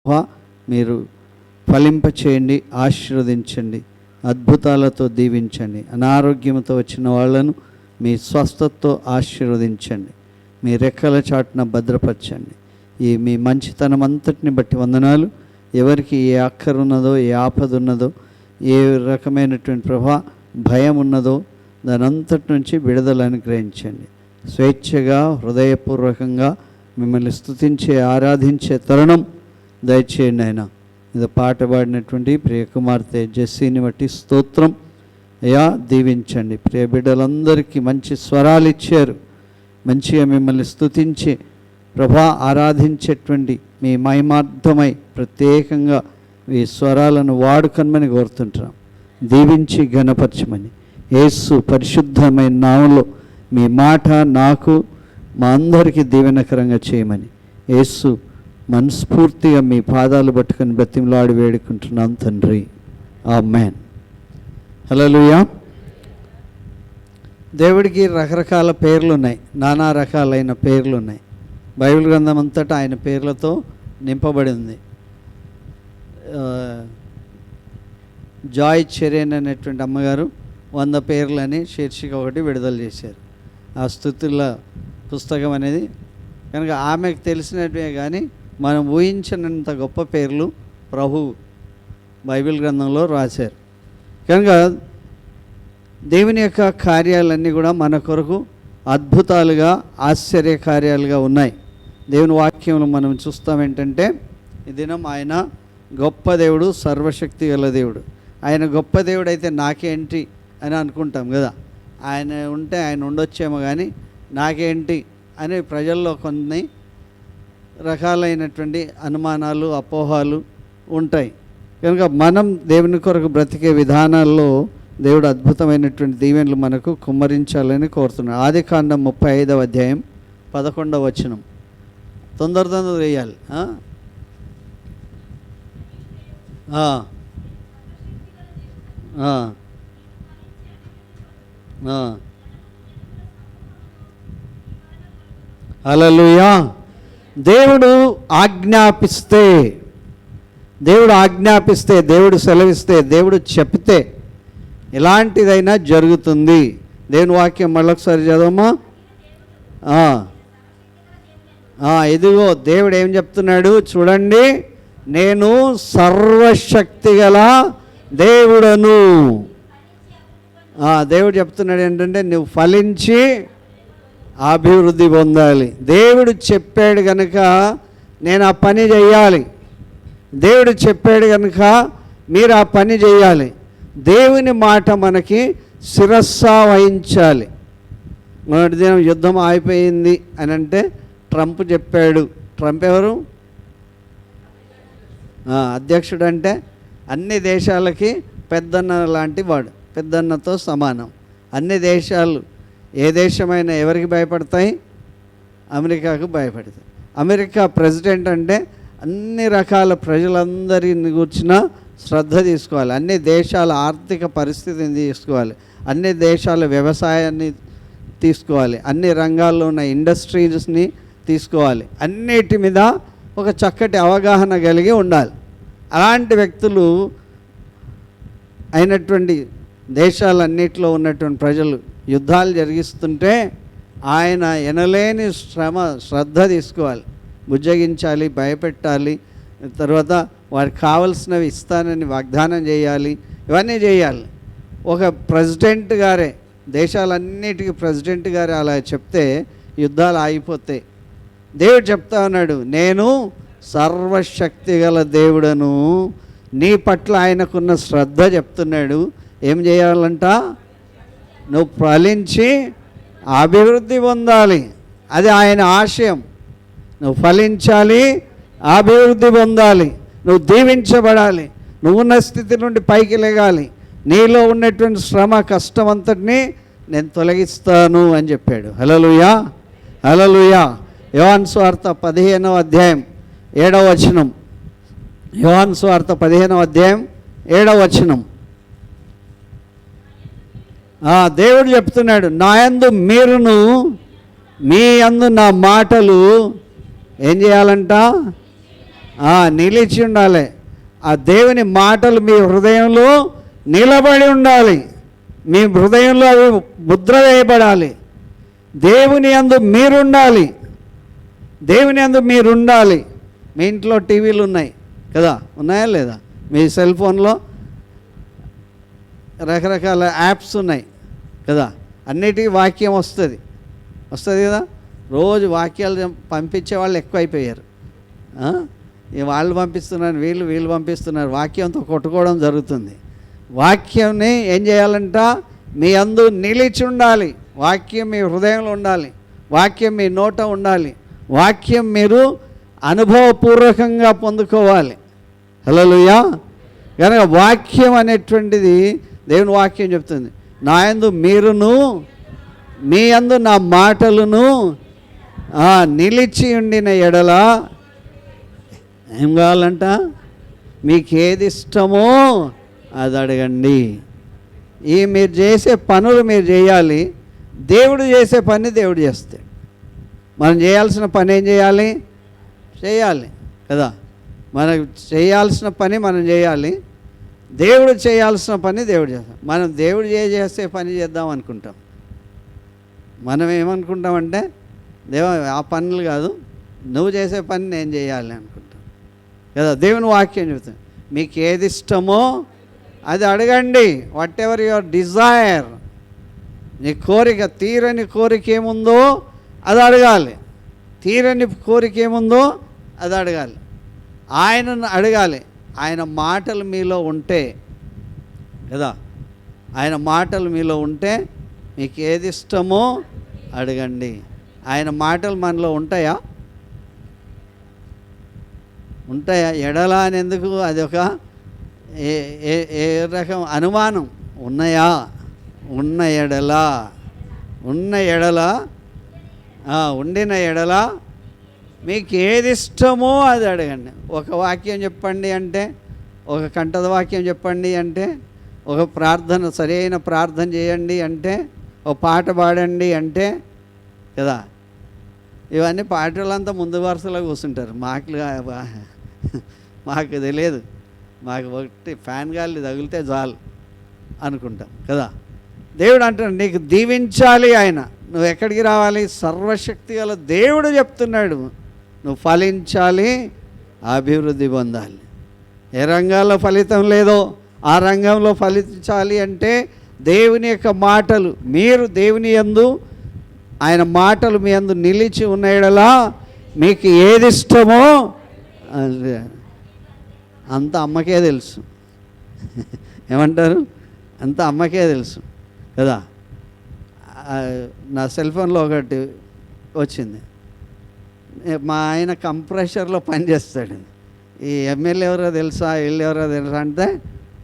మీరు ఫలింపచేయండి, ఆశీర్వదించండి, అద్భుతాలతో దీవించండి. అనారోగ్యంతో వచ్చిన వాళ్ళను మీ స్వస్థతతో ఆశీర్వదించండి, మీ రెక్కల చాటున భద్రపరచండి. ఈ మీ మంచితనం అంతటిని బట్టి వందనాలు. ఎవరికి ఏ అక్కర ఉన్నదో, ఏ ఆపద ఉన్నదో, ఏ రకమైనటువంటి భయం ఉన్నదో దాని అంతటి నుంచి విడుదల అనుగ్రహించండి. స్వేచ్ఛగా హృదయపూర్వకంగా మిమ్మల్ని స్తుతించే ఆరాధించే తరుణం దయచేయండి. ఆయన ఇది పాట పాడినటువంటి ప్రియ కుమార్తె జెస్సీని బట్టి స్తోత్రం అయ్యా, దీవించండి. ప్రియ బిడ్డలందరికీ మంచి స్వరాలు ఇచ్చారు, మంచిగా మిమ్మల్ని స్తుతించి ఆరాధించేటువంటి మీ మహిమార్థమై ప్రత్యేకంగా ఈ స్వరాలను వాడుకొనమని కోరుతుంటున్నాం. దీవించి ఘనపరచమని యేసు పరిశుద్ధమైన నామములో మీ మాట నాకు మా అందరికీ దీవెనకరంగా చేయమని యేసు మనస్ఫూర్తిగా మీ పాదాలు పట్టుకొని బ్రతిమలాడి వేడుకుంటున్నాం తండ్రి, ఆమేన్. హల్లెలూయా. దేవుడికి రకరకాల పేర్లు ఉన్నాయి, నానా రకాలైన పేర్లు ఉన్నాయి. బైబిల్ గ్రంథం అంతటా ఆయన పేర్లతో నింపబడి ఉంది. జాయ్ చెరేన్ అనేటువంటి అమ్మగారు 100 పేర్లని శీర్షిక ఒకటి విడుదల చేశారు. ఆ స్తుతుల పుస్తకం అనేది కనుక ఆమెకు తెలిసినట్టే, కానీ మనం ఊహించినంత గొప్ప పేర్లు ప్రభు బైబిల్ గ్రంథంలో రాశారు. కనుక దేవుని యొక్క కార్యాలన్నీ కూడా మన కొరకు అద్భుతాలుగా, ఆశ్చర్య కార్యాలుగా ఉన్నాయి. దేవుని వాక్యంలో మనం చూస్తాం ఏంటంటే, ఈ దినం ఆయన గొప్ప దేవుడు, సర్వశక్తి గల దేవుడు. ఆయన గొప్ప దేవుడు అయితే నాకేంటి అని అనుకుంటాం కదా. ఆయన ఉంటే ఆయన ఉండొచ్చేమో, కానీ నాకేంటి అని ప్రజల్లో కొన్ని రకాలైనటువంటి అనుమానాలు, అపోహాలు ఉంటాయి. కనుక మనం దేవుని కొరకు బ్రతికే విధానాల్లో దేవుడు అద్భుతమైనటువంటి దీవెనలు మనకు కుమ్మరించాలని కోరుతున్నాడు. ఆదికాండం 35వ అధ్యాయం 11వ వచనం. తొందర వేయాలి. హల్లెలూయా. దేవుడు ఆజ్ఞాపిస్తే, దేవుడు సెలవిస్తే, దేవుడు చెప్తే ఎలాంటిదైనా జరుగుతుంది. దేవుని వాక్యం మళ్ళొకసారి చదవమ్మా. ఇదిగో దేవుడు ఏం చెప్తున్నాడు చూడండి, నేను సర్వశక్తి గల దేవుడను. దేవుడు చెప్తున్నాడు ఏంటంటే, నువ్వు ఫలించి అభివృద్ధి పొందాలి. దేవుడు చెప్పాడు కనుక నేను ఆ పని చేయాలి. దేవుడు చెప్పాడు కనుక మీరు ఆ పని చేయాలి. దేవుని మాట మనకి శిరస్సా వహించాలి. మొదటి దినం యుద్ధం ఆగిపోయింది అని అంటే ట్రంప్ చెప్పాడు. ట్రంప్ ఎవరు? అధ్యక్షుడు. అంటే అన్ని దేశాలకి పెద్దన్న లాంటి వాడు, పెద్దన్నతో సమానం. అన్ని దేశాలు, ఏ దేశమైనా ఎవరికి భయపడతాయి? అమెరికాకు భయపడతాయి. అమెరికా ప్రెసిడెంట్ అంటే అన్ని రకాల ప్రజలందరిని కూర్చున్న శ్రద్ధ తీసుకోవాలి. అన్ని దేశాల ఆర్థిక పరిస్థితిని తీసుకోవాలి, అన్ని దేశాల వ్యవసాయాన్ని తీసుకోవాలి, అన్ని రంగాల్లో ఉన్న ఇండస్ట్రీస్ని తీసుకోవాలి. అన్నిటి మీద ఒక చక్కటి అవగాహన కలిగి ఉండాలి. అలాంటి వ్యక్తులు అయినటువంటి దేశాలన్నిటిలో ఉన్నటువంటి ప్రజలు యుద్ధాలు జరిగిస్తుంటే ఆయన ఎనలేని శ్రద్ధ తీసుకోవాలి, బుజ్జగించాలి, భయపెట్టాలి, తర్వాత వారికి కావలసినవి ఇస్తానని వాగ్దానం చేయాలి. ఇవన్నీ చేయాలి. ఒక ప్రెసిడెంట్ గారే, దేశాలన్నిటికీ ప్రెసిడెంట్ గారే అలా చెప్తే యుద్ధాలు ఆగిపోతాయి. దేవుడు చెప్తా ఉన్నాడు, నేను సర్వశక్తి గల దేవుడను. నీ పట్ల ఆయనకున్న శ్రద్ధ చెప్తున్నాడు. ఏం చేయాలంట? నువ్వు ఫలించి అభివృద్ధి పొందాలి. అది ఆయన ఆశయం. నువ్వు ఫలించాలి, అభివృద్ధి పొందాలి, నువ్వు దీవించబడాలి, నువ్వున్న స్థితి నుండి పైకి లెగాలి. నీలో ఉన్నటువంటి శ్రమ, కష్టం అంతటినీ నేను తొలగిస్తాను అని చెప్పాడు. హల్లెలూయా, హల్లెలూయా. యోహాను సువార్త 15వ అధ్యాయం 7వ వచనం. యోహాను సువార్త 15వ అధ్యాయం 7వ వచనం. దేవుడు చెప్తున్నాడు, నా యందు మీరును మీ యందు నా మాటలు ఏం చేయాలంట? నిలిచి ఉండాలి. ఆ దేవుని మాటలు మీ హృదయంలో నిలబడి ఉండాలి. మీ హృదయంలో అవి ముద్ర వేయబడాలి. దేవుని యందు మీరుండాలి. దేవుని యందు మీరుండాలి. మీ ఇంట్లో టీవీలు ఉన్నాయి కదా, ఉన్నాయా లేదా? మీ సెల్ ఫోన్లో రకరకాల యాప్స్ ఉన్నాయి కదా, అన్నిటికీ వాక్యం వస్తుంది కదా. రోజు వాక్యాలు పంపించే వాళ్ళు ఎక్కువైపోయారు. వాళ్ళు పంపిస్తున్నారు, వీళ్ళు పంపిస్తున్నారు, వాక్యంతో కొట్టుకోవడం జరుగుతుంది. వాక్యంని ఏం చేయాలంట? మీ అందు నిలిచి ఉండాలి. వాక్యం మీ హృదయంలో ఉండాలి. వాక్యం మీ నోట ఉండాలి. వాక్యం మీరు అనుభవపూర్వకంగా పొందుకోవాలి. హల్లెలూయా. కనుక వాక్యం అనేటువంటిది దేవుని వాక్యం చెప్తుంది, నా యందు మీరును మీ యందు నా మాటలను నిలిచి ఉండిన ఎడల ఏం కావాలంట? మీకు ఏది ఇష్టమో అది అడగండి. మీరు చేసే పనులు మీరు చేయాలి. దేవుడు చేసే పని దేవుడు చేస్తాడు. మనం చేయాల్సిన పని ఏం చేయాలి కదా. మనకు చేయాల్సిన పని మనం చేయాలి. దేవుడు చేయాల్సిన పని దేవుడు చేస్తాం. మనం దేవుడు చేసే పని చేద్దాం అనుకుంటాం. మనం ఏమనుకుంటామంటే, ఆ పనులు కాదు, నువ్వు చేసే పని నేను చేయాలి అనుకుంటాం కదా. దేవుని వాక్యం చెబుతాం, మీకు ఏది ఇష్టమో అది అడగండి. వాట్ ఎవర్ యువర్ డిజైర్, నీ కోరిక, తీరని కోరిక ఏముందో అది అడగాలి. తీరని కోరిక ఏముందో అది అడగాలి. ఆయనను అడగాలి. ఆయన మాటలు మీలో ఉంటే కదా, ఆయన మాటలు మీలో ఉంటే మీకు ఏది ఇష్టమో అడగండి. ఆయన మాటలు మనలో ఉంటాయా? ఎడలా అని ఎందుకు? అది ఒక ఏ రకం అనుమానం. ఉన్నాయా? ఉన్న ఎడల ఉండిన ఎడల మీకు ఏది ఇష్టమో అది అడగండి. ఒక వాక్యం చెప్పండి అంటే, ఒక కంఠద వాక్యం చెప్పండి అంటే, ఒక ప్రార్థన, సరైన ప్రార్థన చేయండి అంటే, ఒక పాట పాడండి అంటే కదా. ఇవన్నీ పాటలంతా ముందు వరుసలో కూర్చుంటారు. మాకు తెలియదు. మాకు ఒకటి ఫ్యాన్ గాలి తగిలితే చాలు అనుకుంటాం కదా. దేవుడు అంటాడు, నీకు దీవించాలి ఆయన. నువ్వు ఎక్కడికి రావాలి? సర్వశక్తి గల దేవుడు చెప్తున్నాడు, నువ్వు ఫలించాలి, అభివృద్ధి పొందాలి. ఏ రంగాల్లో ఫలితం లేదో ఆ రంగంలో ఫలించాలి అంటే దేవుని యొక్క మాటలు, మీరు దేవుని యందు, ఆయన మాటలు మీ యందు నిలిచి ఉన్న యెడల మీకు ఏది ఇష్టమో అంత అమ్మకే తెలుసు. ఏమంటారు? అంత అమ్మకే తెలుసు కదా. నా సెల్ ఫోన్లో ఒకటి వచ్చింది. మా ఆయన కంప్రెషర్లో పనిచేస్తాడు. ఈ ఎమ్మెల్యే ఎవరో తెలుసా, వీళ్ళు ఎవరో తెలుసా అంటే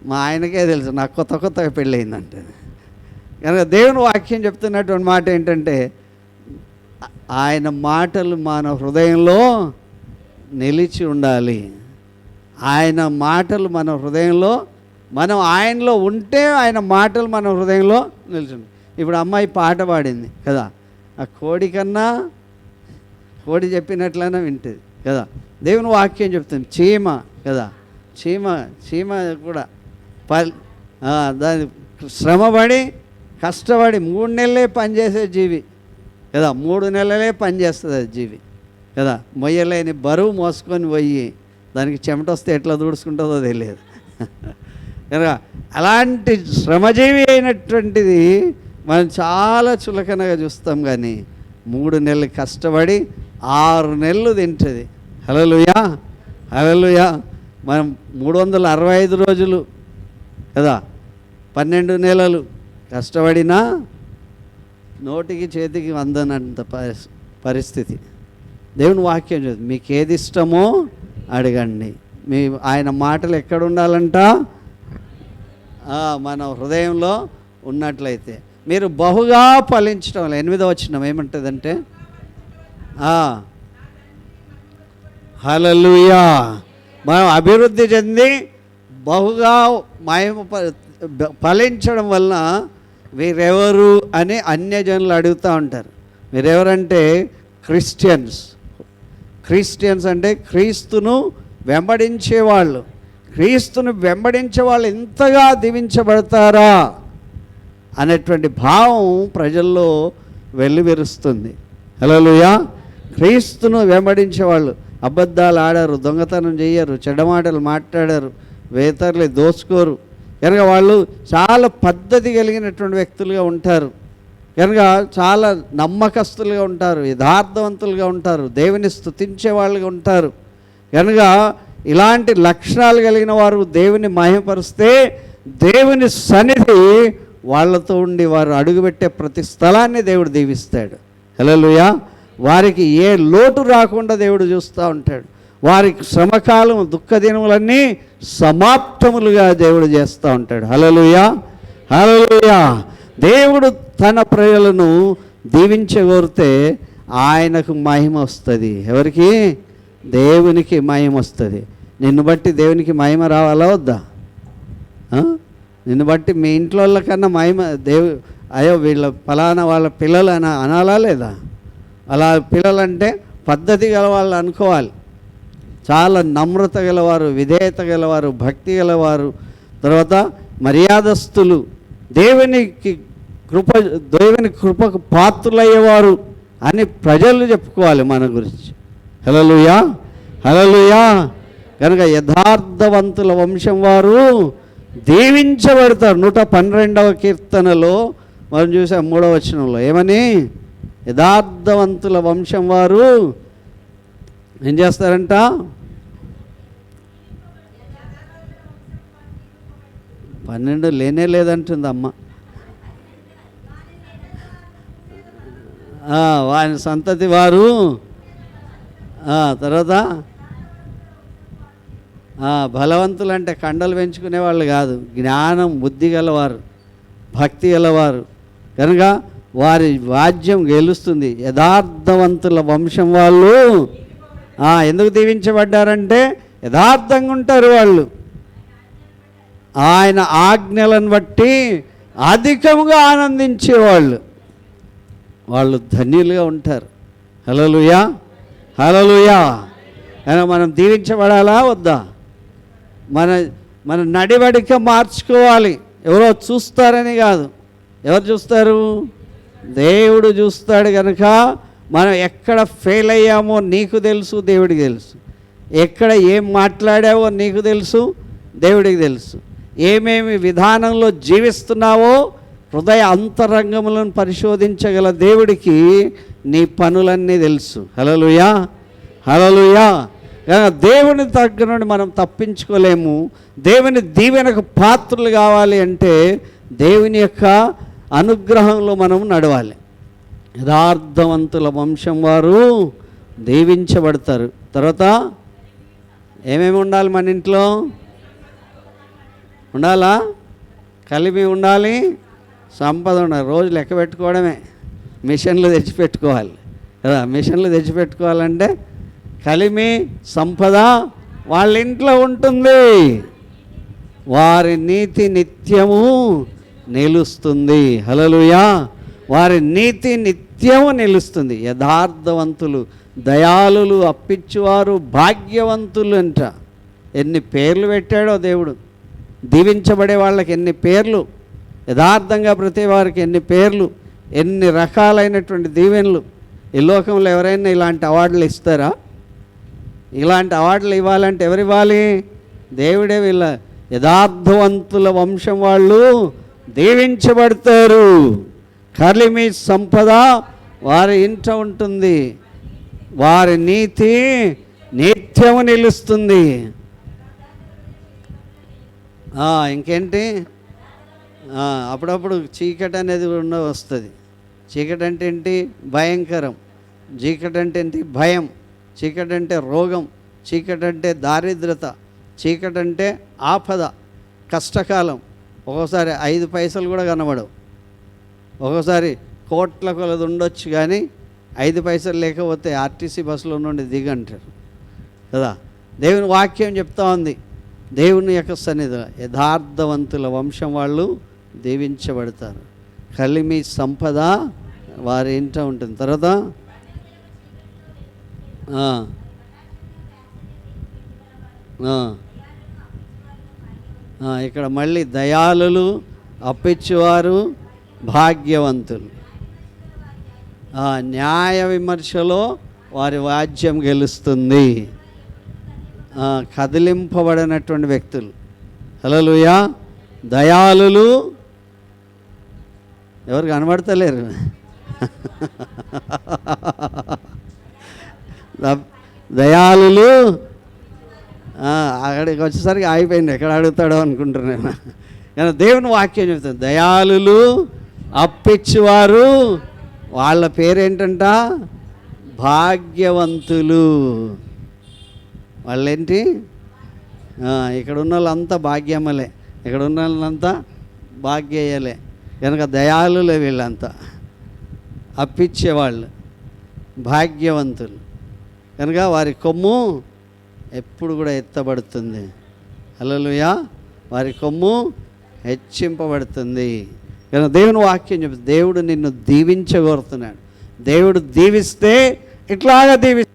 మా ఆయనకే తెలుసు. నాకు కొత్తగా పెళ్ళయిందంటే. కనుక దేవుని వాక్యం చెప్తున్నటువంటి మాట ఏంటంటే, ఆయన మాటలు మన హృదయంలో నిలిచి ఉండాలి. ఆయన మాటలు మన హృదయంలో, మనం ఆయనలో ఉంటే ఆయన మాటలు మన హృదయంలో నిలిచి ఉంటాయి. ఇప్పుడు అమ్మాయి పాట పాడింది కదా, ఆ కోడి కన్నా కోడి చెప్పినట్లయినా వింటుంది కదా. దేవుని వాక్యం చెప్తుంది, చీమ కదా, చీమ కూడా దాని శ్రమపడి కష్టపడి 3 నెలలే పనిచేసే జీవి కదా. 3 నెలలే పనిచేస్తుంది అది జీవి కదా. మొయ్యలేని బరువు మోసుకొని పోయి దానికి చెమట వస్తే ఎట్లా దూడుచుకుంటుందో తెలియదు కనుక అలాంటి శ్రమజీవి అయినటువంటిది మనం చాలా చులకనగా చూస్తాం. కానీ 3 నెలలు కష్టపడి 6 నెలలు తింటుంది. హల్లెలూయా. మనం 365 రోజులు కదా, 12 నెలలు కష్టపడినా నోటికి చేతికి అందనంత పరిస్థితి. దేవుని వాక్యం చదువు, మీకు ఏది ఇష్టమో అడగండి. ఆయన మాటలు ఎక్కడ ఉండాలంట? మన హృదయంలో ఉన్నట్లయితే మీరు బహుగా ఫలించడం. 8వ వచనం ఏమంటుందంటే, హల్లెలూయా, మనం అభివృద్ధి చెంది బహుగా ఫలించడం వలన వీరెవరు అని అన్యజనులు అడుగుతూ ఉంటారు. మీరెవరంటే క్రిస్టియన్స్ అంటే క్రీస్తును వెంబడించేవాళ్ళు, క్రీస్తును వెంబడించే వాళ్ళు ఇంతగా దీవించబడతారా అనేటువంటి భావం ప్రజల్లో వెల్లివిరుస్తుంది. హల్లెలూయా. క్రీస్తును వెంబడించేవాళ్ళు అబద్ధాలు ఆడారు, దొంగతనం చేయరు, చెడ్డమాటలు మాట్లాడారు, వేతరులు దోచుకోరు కనుక వాళ్ళు చాలా పద్ధతి కలిగినటువంటి వ్యక్తులుగా ఉంటారు. కనుక చాలా నమ్మకస్తులుగా ఉంటారు, యథార్థవంతులుగా ఉంటారు, దేవుని స్తుతించే వాళ్ళుగా ఉంటారు. కనుక ఇలాంటి లక్షణాలు కలిగిన వారు దేవుని మహిమపరిస్తే దేవుని సన్నిధి వాళ్ళతో ఉండి వారు అడుగుపెట్టే ప్రతి స్థలాన్ని దేవుడు దీవిస్తాడు. హల్లెలూయా. వారికి ఏ లోటు రాకుండా దేవుడు చూస్తూ ఉంటాడు. వారికి శ్రమకాలం దుఃఖదినములన్నీ సమాప్తములుగా దేవుడు చేస్తూ ఉంటాడు. హల్లెలూయా. హల్లెలూయా. దేవుడు తన ప్రజలను దీవించగోరితే ఆయనకు మహిమ వస్తుంది. ఎవరికి? దేవునికి మహిమ వస్తుంది. నిన్ను బట్టి దేవునికి మహిమ రావాలా వద్దా? నిన్ను బట్టి మీ ఇంట్లో వాళ్ళకన్నా మహిమ అయ్యో వీళ్ళ ఫలానా వాళ్ళ పిల్లలు అని అనాలా లేదా? అలా పిల్లలంటే పద్ధతి గల వాళ్ళు అనుకోవాలి, చాలా నమ్రత గలవారు, విధేయత గలవారు, భక్తి గలవారు, తర్వాత మర్యాదస్తులు, దేవుని కృపకు పాత్రులయ్యేవారు అని ప్రజలు చెప్పుకోవాలి మన గురించి. హల్లెలూయా. హల్లెలూయా. కనుక యథార్థవంతుల వంశం వారు దీవించబడతారు. 112వ కీర్తనలో మనం చూసాం 3వ వచనంలో ఏమని? యథార్థవంతుల వంశం వారు ఏం చేస్తారంట? పన్నెండు లేనే లేదంటుంది అమ్మ. వారి సంతతి వారు తర్వాత బలవంతులు అంటే కండలు పెంచుకునే వాళ్ళు కాదు, జ్ఞానం బుద్ధి గలవారు, భక్తి గలవారు. కనుక వారి రాజ్యం గెలుస్తుంది. యథార్థవంతుల వంశం వాళ్ళు ఎందుకు దీవించబడ్డారంటే యథార్థంగా ఉంటారు వాళ్ళు. ఆయన ఆజ్ఞలను బట్టి అధికముగా ఆనందించేవాళ్ళు, వాళ్ళు ధన్యులుగా ఉంటారు. హల్లెలూయా. హల్లెలూయా. కానీ మనం దీవించబడాలా వద్దా? మన నడివడిక మార్చుకోవాలి. ఎవరో చూస్తారని కాదు. ఎవరు చూస్తారు? దేవుడు చూస్తాడు. కనుక మనం ఎక్కడ ఫెయిల్ అయ్యామో నీకు తెలుసు, దేవుడికి తెలుసు. ఎక్కడ ఏం మాట్లాడావో నీకు తెలుసు, దేవుడికి తెలుసు. ఏమేమి విధానంలో జీవిస్తున్నావో హృదయ అంతరంగములను పరిశోధించగల దేవుడికి నీ పనులన్నీ తెలుసు. హల్లెలూయా. హల్లెలూయా. దేవుని దగ్గర నుండి మనం తప్పించుకోలేము. దేవుని దీవెనకు పాత్రలు కావాలి అంటే దేవుని యొక్క అనుగ్రహంలో మనం నడవాలి. యథార్థవంతుల వంశం వారు దీవించబడతారు. తర్వాత ఏమేమి ఉండాలి మన ఇంట్లో? ఉండాలా? కలిమి ఉండాలి, సంపద ఉండాలి. రోజు లెక్క పెట్టుకోవడమే, మిషన్లు తెచ్చిపెట్టుకోవాలి కదా. మిషన్లు తెచ్చిపెట్టుకోవాలంటే కలిమి సంపద వాళ్ళ ఇంట్లో ఉంటుంది. వారి నీతి నిత్యము నిలుస్తుంది. హల్లెలూయా. వారి నీతి నిత్యము నిలుస్తుంది. యథార్థవంతులు, దయాళులు, అప్పిచ్చువారు, భాగ్యవంతులు అంట. ఎన్ని పేర్లు పెట్టాడో దేవుడు. దీవించబడే వాళ్ళకి ఎన్ని పేర్లు, యథార్థంగా ప్రతి వారికి ఎన్ని పేర్లు, ఎన్ని రకాలైనటువంటి దీవెనలు. ఈ లోకంలో ఎవరైనా ఇలాంటి అవార్డులు ఇస్తారా? ఇలాంటి అవార్డులు ఇవ్వాలంటే ఎవరు ఇవ్వాలి? దేవుడే. వీళ్ళ యథార్థవంతుల వంశం వాళ్ళు దీవించబడతారు. కలిమి సంపద వారి ఇంట ఉంటుంది. వారి నీతి నిత్యము నిలుస్తుంది. ఇంకేంటి? అప్పుడప్పుడు చీకటి అనేది వస్తుంది. చీకటి అంటే ఏంటి? భయంకరం. చీకటి అంటే ఏంటి? భయం. చీకటి అంటే రోగం. చీకటి అంటే దారిద్రత. చీకటి అంటే ఆపద, కష్టకాలం. ఒక్కోసారి 5 పైసలు కూడా కనబడవు. ఒక్కోసారి కోట్ల కొలది ఉండొచ్చు, కానీ 5 పైసలు లేకపోతే ఆర్టీసీ బస్సులో నుండి దిగంటారు కదా. దేవుని వాక్యం చెప్తా ఉంది. దేవుని యొక్క సన్నిధి యథార్థవంతుల వంశం వాళ్ళు దీవించబడతారు. కలిమి సంపద వారి ఇంట ఉంటుంది. తర్వాత ఇక్కడ మళ్ళీ దయాళులు, అప్పిచ్చువారు, భాగ్యవంతులు. న్యాయ విమర్శలో వారి వాద్యం గెలుస్తుంది. కదిలింపబడినటువంటి వ్యక్తులు. హల్లెలూయా. దయాళులు ఎవరు కనబడతలేరు. దయాళులు అక్కడికి వచ్చేసరికి ఆగిపోయింది, ఎక్కడ అడుగుతాడో అనుకుంటున్నాను. కానీ దేవుని వాక్యం చెప్తుంది, దయాళులు, అప్పిచ్చువారు, వాళ్ళ పేరేంటంట, భాగ్యవంతులు. వాళ్ళేంటి, ఇక్కడ ఉన్న వాళ్ళంతా భాగ్యమలే, ఇక్కడ ఉన్న వాళ్ళంతా భాగ్యయలే. కనుక దయాళులే వీళ్ళంతా, అప్పిచ్చేవాళ్ళు, భాగ్యవంతులు. కనుక వారి కొమ్ము ఎప్పుడు కూడా ఎత్తబడుతుంది. హల్లెలూయా. వారి కొమ్ము హెచ్చింపబడుతుంది. కనుక దేవుని వాక్యం చెప్తుంది, దేవుడు నిన్ను దీవించగోరుతున్నాడు. దేవుడు దీవిస్తే ఇట్లాగా దీవిస్తాడు.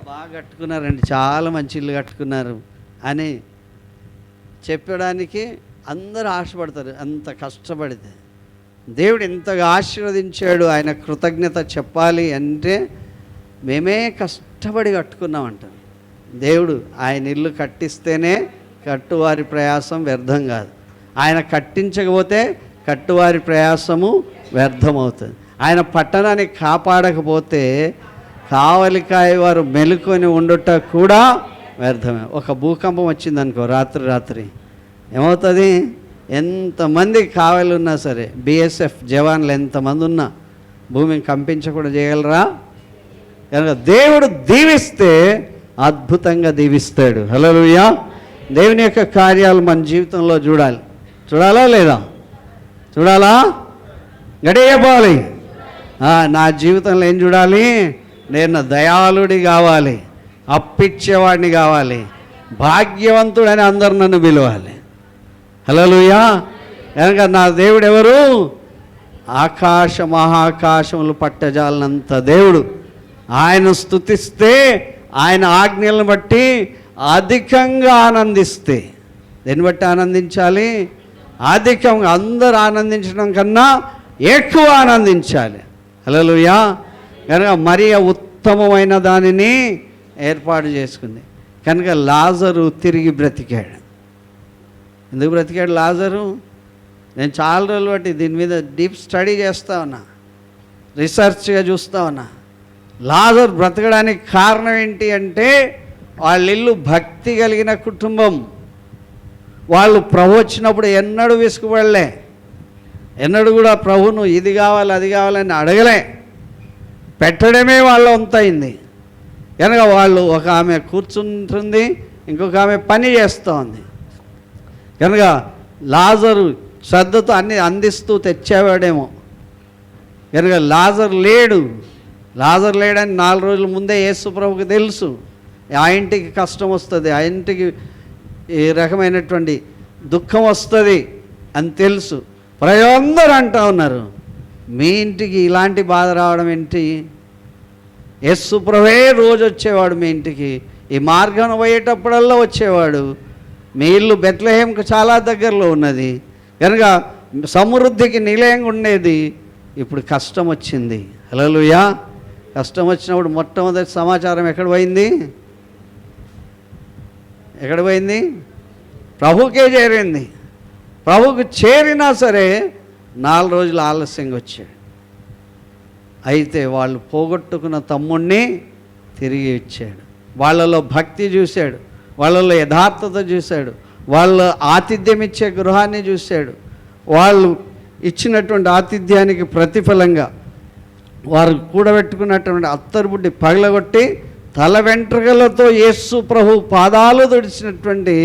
బాగా కట్టుకున్నారండి, చాలా మంచి ఇల్లు కట్టుకున్నారు అని చెప్పడానికి అందరూ ఆశపడతారు. అంత కష్టపడితే దేవుడు ఎంతగా ఆశీర్వదించాడు, ఆయన కృతజ్ఞత చెప్పాలి అంటే మేమే కష్టపడి కట్టుకున్నామంటారు. దేవుడు ఆయన ఇల్లు కట్టిస్తేనే కట్టువారి ప్రయాసం వ్యర్థం కాదు. ఆయన కట్టించకపోతే కట్టువారి ప్రయాసము వ్యర్థమవుతుంది. ఆయన పట్టణాన్ని కాపాడకపోతే కావలికాయ వారు మెలుకొని ఉండుట కూడా వ్యర్థమే. ఒక భూకంపం వచ్చిందనుకో రాత్రి ఏమవుతుంది? ఎంతమంది కావలి ఉన్నా సరే, బిఎస్ఎఫ్ జవాన్లు ఎంతమంది ఉన్నా భూమిని కంపించకుండా చేయగలరా? కనుక దేవుడు దీవిస్తే అద్భుతంగా దీవిస్తాడు. హల్లెలూయా. దేవుని యొక్క కార్యాలు మన జీవితంలో చూడాలా లేదా? చూడాలా? గట్టిగా చెప్పాలి. నా జీవితంలో ఏం చూడాలి? నేను దయాళుడి కావాలి, అప్పిచ్చేవాడిని కావాలి, భాగ్యవంతుడని అందరూ నన్ను పిలవాలి. హల్లెలూయా. కనుక నా దేవుడు ఎవరు? ఆకాశ మహాకాశములు పట్టజాలనంత దేవుడు. ఆయన స్తుతిస్తే, ఆయన ఆజ్ఞలను బట్టి అధికంగా ఆనందిస్తే, దేన్ని బట్టి ఆనందించాలి? అధికంగా. అందరూ ఆనందించడం కన్నా ఎక్కువ ఆనందించాలి. హల్లెలూయా. కనుక మరియ ఉత్తమమైన దానిని ఏర్పాటు చేసుకుంది. కనుక లాజరు తిరిగి బ్రతికాడు. ఎందుకు బ్రతికాడు లాజరు? నేను చాలా రోజులు బట్టి దీని మీద డీప్ స్టడీ చేస్తూ ఉన్నా, రీసెర్చ్గా చూస్తూ ఉన్నా. లాజరు బ్రతకడానికి కారణం ఏంటి అంటే, వాళ్ళ ఇల్లు భక్తి కలిగిన కుటుంబం. వాళ్ళు ప్రభు వచ్చినప్పుడు ఎన్నడూ విసుగుపడలే, ఎన్నడూ కూడా ప్రభును ఇది కావాలి అది కావాలని అడగలే. పెట్టడమే వాళ్ళ వంతైంది. కనుక వాళ్ళు, ఒక ఆమె కూర్చుంటుంది, ఇంకొక ఆమె పని చేస్తూ ఉంది. కనుక లాజరు శ్రద్ధతో అన్ని అందిస్తూ తెచ్చేవాడేమో. కనుక లాజరు లేడని 4 రోజుల ముందే యేసు ప్రభుకి తెలుసు. ఆ ఇంటికి కష్టం వస్తుంది, ఆ ఇంటికి ఈ రకమైనటువంటి దుఃఖం వస్తుంది అని తెలుసు. ప్రజలందరూ అంటూ ఉన్నారు, మీ ఇంటికి ఇలాంటి బాధ రావడం ఏంటి? యేసు ప్రభువే రోజు వచ్చేవాడు మీ ఇంటికి, ఈ మార్గం పోయేటప్పుడల్లా వచ్చేవాడు. మీ ఇల్లు బెత్లెహేంకు చాలా దగ్గరలో ఉన్నది, కనుక సమృద్ధికి నిలయంగా ఉండేది. ఇప్పుడు కష్టం వచ్చింది. హల్లెలూయా. కష్టం వచ్చినప్పుడు మొట్టమొదటి సమాచారం ఎక్కడ పోయింది? ప్రభుకే చేరింది. ప్రభుకు చేరినా సరే 4 రోజులు ఆలస్యంగా వచ్చాడు. అయితే వాళ్ళు పోగొట్టుకున్న తమ్ముణ్ణి తిరిగి ఇచ్చాడు. వాళ్ళలో భక్తి చూశాడు, వాళ్ళలో యథార్థత చూశాడు, వాళ్ళ ఆతిథ్యం ఇచ్చే గృహాన్ని చూశాడు. వాళ్ళు ఇచ్చినటువంటి ఆతిథ్యానికి ప్రతిఫలంగా వారు కూడబెట్టుకున్నటువంటి అత్తరుబుడ్డి పగలగొట్టి తల వెంట్రుకలతో యేసు ప్రభు పాదాలు తుడిచినటువంటి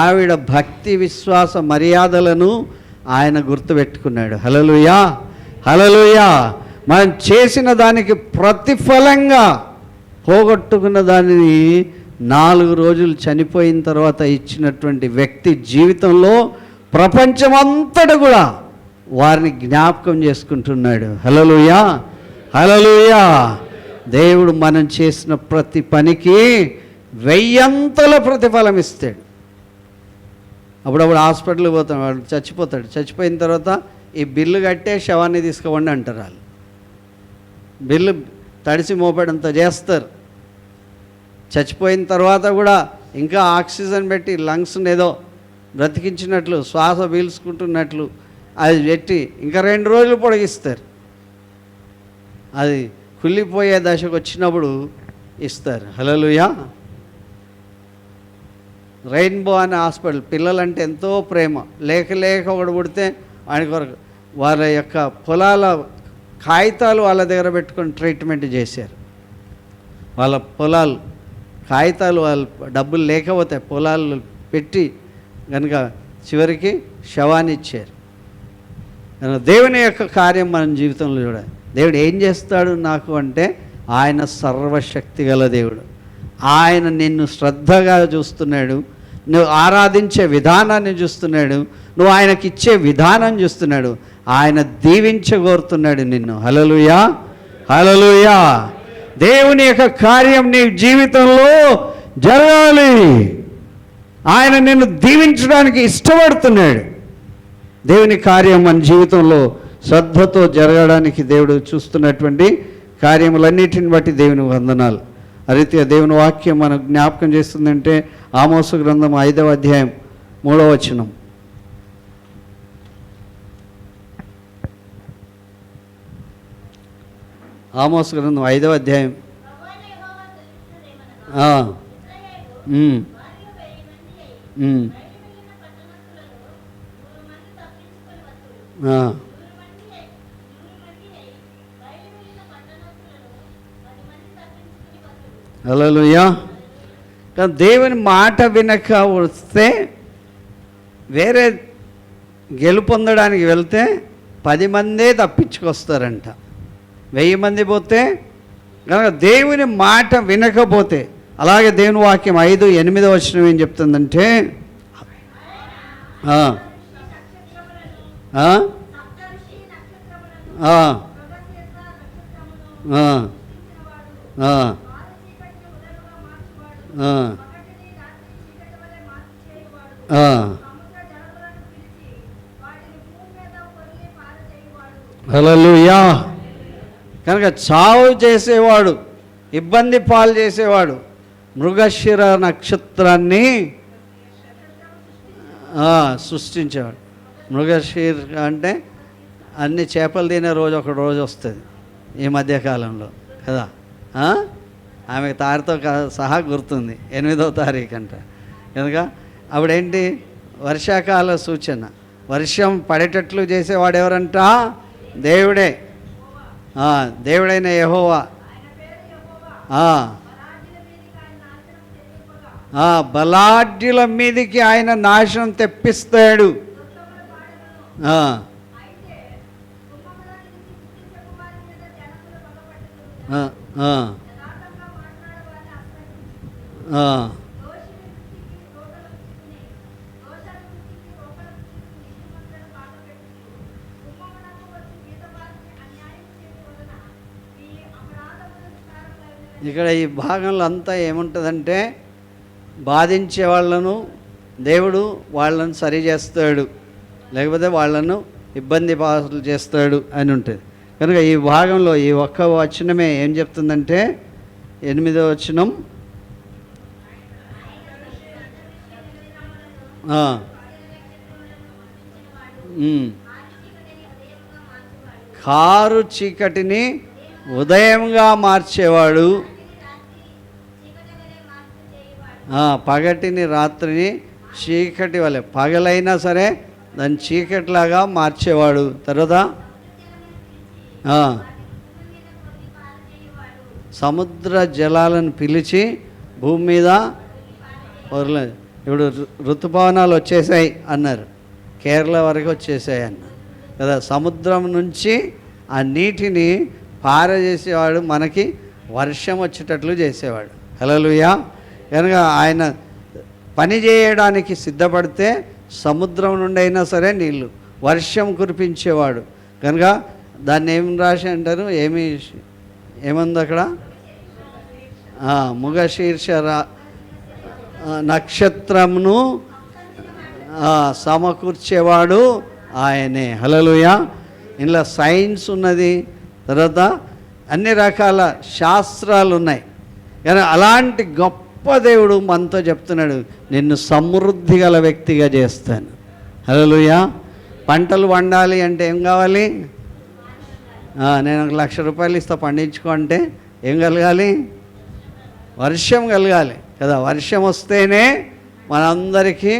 ఆవిడ భక్తి విశ్వాస మర్యాదలను ఆయన గుర్తుపెట్టుకున్నాడు. హల్లెలూయా. హల్లెలూయా. మనం చేసిన దానికి ప్రతిఫలంగా పోగొట్టుకున్న దానిని 4 రోజులు చనిపోయిన తర్వాత ఇచ్చినటువంటి వ్యక్తి జీవితంలో ప్రపంచమంతటా కూడా వారిని జ్ఞాపకం చేసుకుంటున్నాడు. హల్లెలూయా, హల్లెలూయా. దేవుడు మనం చేసిన ప్రతి పనికి 1000 ప్రతిఫలం ఇస్తాడు. అప్పుడప్పుడు హాస్పిటల్కి పోతాం, వాడు చచ్చిపోతాడు. చచ్చిపోయిన తర్వాత ఈ బిల్లు కట్టే శవాన్ని తీసుకోండి అంటారు. వాళ్ళు బిల్లు తడిసి మోపడంతో చేస్తారు. చచ్చిపోయిన తర్వాత కూడా ఇంకా ఆక్సిజన్ పెట్టి లంగ్స్ని ఏదో బ్రతికించినట్లు, శ్వాస పీల్చుకుంటున్నట్లు అది పెట్టి ఇంకా 2 రోజులు పొడిగిస్తారు. అది కుళ్ళిపోయే దశకు వచ్చినప్పుడు ఇస్తారు. హల్లెలూయా. రెయిన్బో అనే హాస్పిటల్, పిల్లలంటే ఎంతో ప్రేమ. లేక ఒకడు పుడితే ఆయన కొరకు వాళ్ళ యొక్క పొలాల కాగితాలు వాళ్ళ దగ్గర పెట్టుకొని ట్రీట్మెంట్ చేశారు. వాళ్ళ పొలాలు కాగితాలు వాళ్ళ డబ్బులు లేకపోతే పొలాలు పెట్టి కనుక చివరికి శవాన్ని ఇచ్చారు. దేవుని యొక్క కార్యం మన జీవితంలో చూడాలి. దేవుడు ఏం చేస్తాడు నాకు అంటే, ఆయన సర్వశక్తి గల దేవుడు. ఆయన నిన్ను శ్రద్ధగా చూస్తున్నాడు. నువ్వు ఆరాధించే విధానాన్ని చూస్తున్నాడు. నువ్వు ఆయనకి ఇచ్చే విధానం చూస్తున్నాడు. ఆయన దీవించగోరుతున్నాడు నిన్ను. హల్లెలూయా, హల్లెలూయా. దేవుని యొక్క కార్యం నీ జీవితంలో జరగాలి. ఆయన నిన్ను దీవించడానికి ఇష్టపడుతున్నాడు. దేవుని కార్యం మన జీవితంలో శ్రద్ధతో జరగడానికి దేవుడు చూస్తున్నటువంటి కార్యములన్నిటిని బట్టి దేవుని వందనాలు. ఆ రీతిగా దేవుని వాక్యం మనకు జ్ఞాపకం చేస్తుందంటే ఆమోసు గ్రంథం 5వ అధ్యాయం 3వ వచనం. ఆమోసు గ్రంథం 5వ అధ్యాయం. హల్లెలూయా. కానీ దేవుని మాట వినక వస్తే, వేరే గెలుపొందడానికి వెళ్తే 10 మందే తప్పించుకొస్తారంట. 1000 మంది పోతే కనుక దేవుని మాట వినకపోతే, అలాగే దేవుని వాక్యం 5:8 వచనం ఏం చెప్తుందంటే, హల్లెలూయా. కనుక చావు చేసేవాడు, ఇబ్బంది పాలు చేసేవాడు మృగశిర నక్షత్రాన్ని సృష్టించేవాడు. మృగశిర అంటే అన్ని చేపలు తినే రోజు ఒక రోజు వస్తుంది ఈ మధ్యకాలంలో కదా. ఆమెకు తారీతో సహా గుర్తుంది, 8వ తారీఖు అంట. కనుక అప్పుడేంటి, వర్షాకాల సూచన. వర్షం పడేటట్లు చేసేవాడు ఎవరంట? దేవుడే. దేవుడైన యెహోవా. బలాఢ్యుల మీదికి ఆయన నాశనం తెప్పిస్తాడు. ఇక్కడ ఈ భాగంలో అంతా ఏముంటుందంటే, బాధించే వాళ్ళను దేవుడు వాళ్ళను సరి చేస్తాడు, లేకపోతే వాళ్ళను ఇబ్బంది పాలు చేస్తాడు అని ఉంటుంది. కనుక ఈ భాగంలో ఈ ఒక్క వచనమే ఏం చెప్తుందంటే, 8వ వచనం, కారు చీకటిని ఉదయంగా మార్చేవాడు, పగటిని రాత్రిని చీకటి వలె, పగలైనా సరే దాన్ని చీకటిలాగా మార్చేవాడు. తర్వాత సముద్ర జలాలను పిలిచి భూమి మీద వదలలేదు. ఇప్పుడు ఋతుపవనాలు వచ్చేసాయి అన్నారు, కేరళ వరకు వచ్చేసాయి అన్నారు కదా. సముద్రం నుంచి ఆ నీటిని పారజేసేవాడు, మనకి వర్షం వచ్చేటట్లు చేసేవాడు. హల్లెలూయా. కనుక ఆయన పని చేయడానికి సిద్ధపడితే సముద్రం నుండి అయినా సరే నీళ్ళు, వర్షం కురిపించేవాడు. కనుక దాన్ని ఏం రాసి అంటారు, ఏముంది అక్కడ, మృగశీర్ష నక్షత్రమును సమకూర్చేవాడు ఆయనే. హల్లెలూయా. ఇందులో సైన్స్ ఉన్నది, తర్వాత అన్ని రకాల శాస్త్రాలు ఉన్నాయి. కానీ అలాంటి గొప్ప దేవుడు మనతో చెప్తున్నాడు, నిన్ను సమృద్ధి గల వ్యక్తిగా చేస్తాను. హల్లెలూయా. పంటలు పండాలి అంటే ఏం కావాలి? నేను 1,00,000 రూపాయలు ఇస్తా పండించుకో అంటే ఏం కలగాలి? వర్షం కలగాలి కదా. వర్షం వస్తేనే మనందరికీ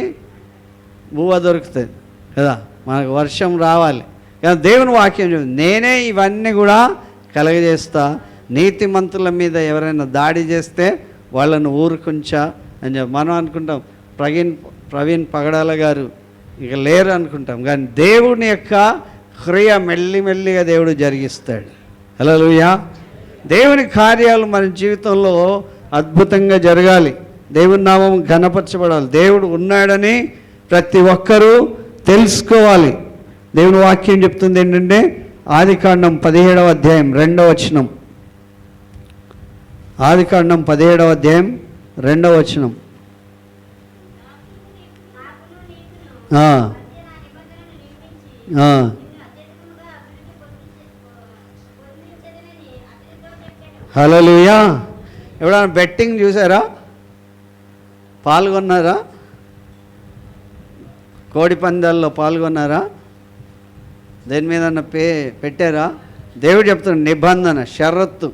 బువ్వ దొరుకుతుంది కదా, మనకు వర్షం రావాలి. కానీ దేవుని వాక్యం చెప్తుంది, నేనే ఇవన్నీ కూడా కలగజేస్తా, నీతిమంతుల మీద ఎవరైనా దాడి చేస్తే వాళ్ళను ఊరుకుంచా అని చెప్పి మనం అనుకుంటాం. ప్రవీణ్ పగడాల గారు ఇక లేరు అనుకుంటాం, కానీ దేవుని యొక్క క్రియ మెల్లిమెల్లిగా దేవుడు జరిగిస్తాడు. హల్లెలూయా. దేవుని కార్యాలు మన జీవితంలో అద్భుతంగా జరగాలి, దేవుని నామం ఘనపరచబడాలి, దేవుడు ఉన్నాడని ప్రతి ఒక్కరూ తెలుసుకోవాలి. దేవుని వాక్యం చెప్తుంది ఏంటంటే, ఆదికాండం 17వ అధ్యాయం 2వ వచనం. ఆదికాండం 17వ అధ్యాయం 2వ వచనం. హల్లెలూయా. ఎవడన్నా బెట్టింగ్ చూసారా? పాల్గొన్నారా? కోడి పందాల్లో పాల్గొన్నారా? దేని మీద పెట్టారా? దేవుడు చెప్తున్నాడు నిబంధన, షరత్తు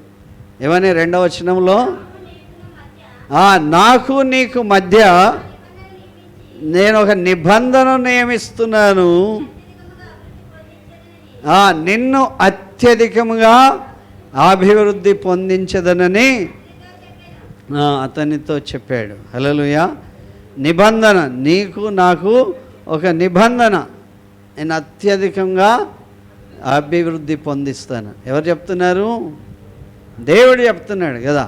ఏమని 2వ వచనంలో, నాకు నీకు మధ్య నేను ఒక నిబంధన నియమిస్తున్నాను, నిన్ను అత్యధికముగా అభివృద్ధి పొందించదనని అతనితో చెప్పాడు. హల్లెలూయా. నిబంధన, నీకు నాకు ఒక నిబంధన, నేను అత్యధికంగా అభివృద్ధి పొందిస్తాను. ఎవరు చెప్తున్నారు? దేవుడు చెప్తున్నాడు కదా.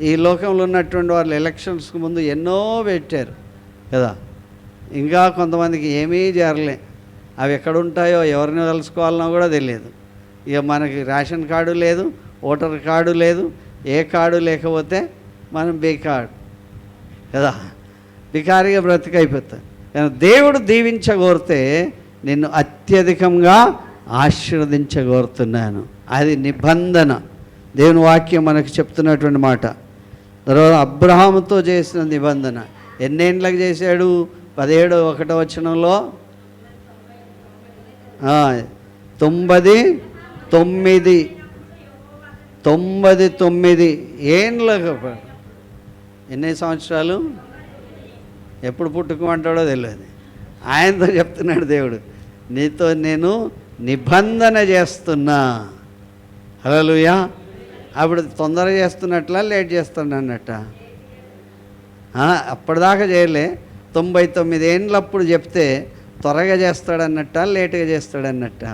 ఈ లోకంలో ఉన్నటువంటి వాళ్ళు ఎలక్షన్స్కి ముందు ఎన్నో పెట్టారు కదా, ఇంకా కొంతమందికి ఏమీ జరలే, అవి ఎక్కడుంటాయో ఎవరిని కలుసుకోవాలనో కూడా తెలియదు. ఇక మనకి రేషన్ కార్డు లేదు, ఓటర్ కార్డు లేదు, ఏ కార్డు లేకపోతే మనం బేకార్డు కదా, బికారిగా బ్రతికైపోతాయి. కానీ దేవుడు దీవించగోరితే నిన్ను అత్యధికంగా ఆశీర్వదించగోరుతున్నాను, అది నిబంధన. దేవుని వాక్యం మనకు చెప్తున్నటువంటి మాట. తర్వాత అబ్రహాముతో చేసిన నిబంధన ఎన్నేళ్ళకి చేశాడు? 17వ వచనంలో 99 ఏండ్లకు, ఎన్ని సంవత్సరాలు, ఎప్పుడు పుట్టుకోమంటాడో తెలియదు. ఆయనతో చెప్తున్నాడు దేవుడు, నీతో నేను నిబంధన చేస్తున్నా. హల్లెలూయా. అప్పుడు తొందరగా చేస్తున్నట్లా లేట్ చేస్తాను అన్నట్ట? అప్పటిదాకా చేయలే, 99 ఏండ్లప్పుడు చెప్తే త్వరగా చేస్తాడన్నట్ట లేటుగా చేస్తాడన్నట్ట?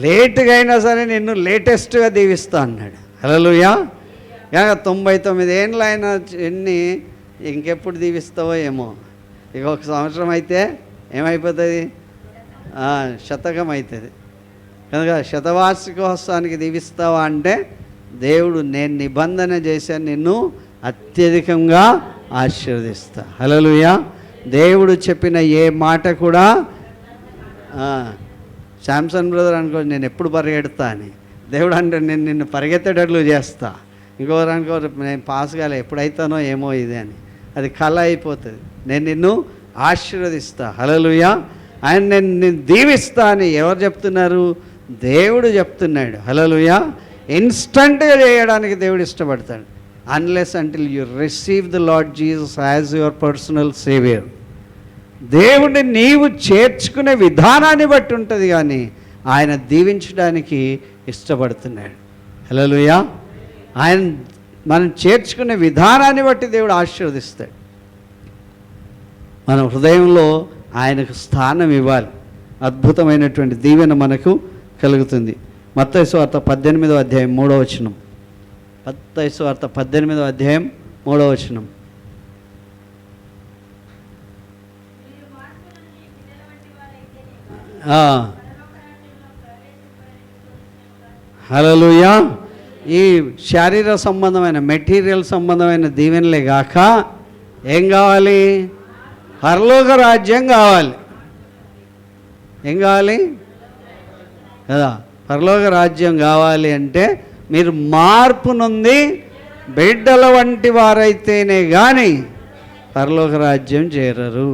లేటుగా అయినా సరే నిన్ను లేటెస్ట్గా దీవిస్తా అన్నాడు. హల్లెలూయా. 99 ఏండ్లు అయినా ఎన్ని ఇంకెప్పుడు దీవిస్తావో ఏమో. ఇక 1 సంవత్సరం అయితే ఏమైపోతుంది? శతకం అవుతుంది. కనుక శతవార్షికోత్సవానికి దీవిస్తావా అంటే దేవుడు, నేను నిబంధన చేశాను, నిన్ను అత్యధికంగా ఆశీర్వదిస్తా. హల్లెలూయా. దేవుడు చెప్పిన ఏ మాట కూడా, శాంసన్ బ్రదర్ అనుకో నేను ఎప్పుడు పరిగెడతా అని, దేవుడు అంటే నేను నిన్ను పరిగెత్తేటట్లు చేస్తా. ఇంకోరు అనుకోరు నేను పాస్ కాలే ఎప్పుడైతానో ఏమో ఇది అని, అది కళ అయిపోతుంది. నేను నిన్ను ఆశీర్వదిస్తా. హల్లెలూయా. ఆయన నేను దీవిస్తా అని ఎవరు చెప్తున్నారు? దేవుడు చెప్తున్నాడు. హల్లెలూయా. ఇన్స్టంట్గా చేయడానికి దేవుడు ఇష్టపడతాడు. Unless until you receive the lord Jesus as your personal saviour. దేవుడిని నీవు చేర్చుకునే విధానాన్ని బట్టి ఉంటుంది, కానీ ఆయన దీవించడానికి ఇష్టపడుతున్నాడు. హల్లెలూయా. ఆయన మనం చేర్చుకునే విధానాన్ని బట్టి దేవుడు ఆశీర్వదిస్తాడు. మన హృదయంలో ఆయనకు స్థానం ఇవ్వాలి. అద్భుతమైనటువంటి దీవెన మనకు కలుగుతుంది. మత్తయి సువార్త 18వ అధ్యాయం 3వ వచనం. మత్తయి సువార్త 18వ అధ్యాయం 3వ వచనం. హల్లెలూయా. ఈ శారీర సంబంధమైన మెటీరియల్ సంబంధమైన దీవెనలే గాక ఏం కావాలి? పరలోక రాజ్యం కావాలి. ఏం కావాలి కదా? పరలోక రాజ్యం కావాలి అంటే మీరు మార్పు నొంది బిడ్డల వంటి వారైతేనే కానీ పరలోక రాజ్యం చేరరు.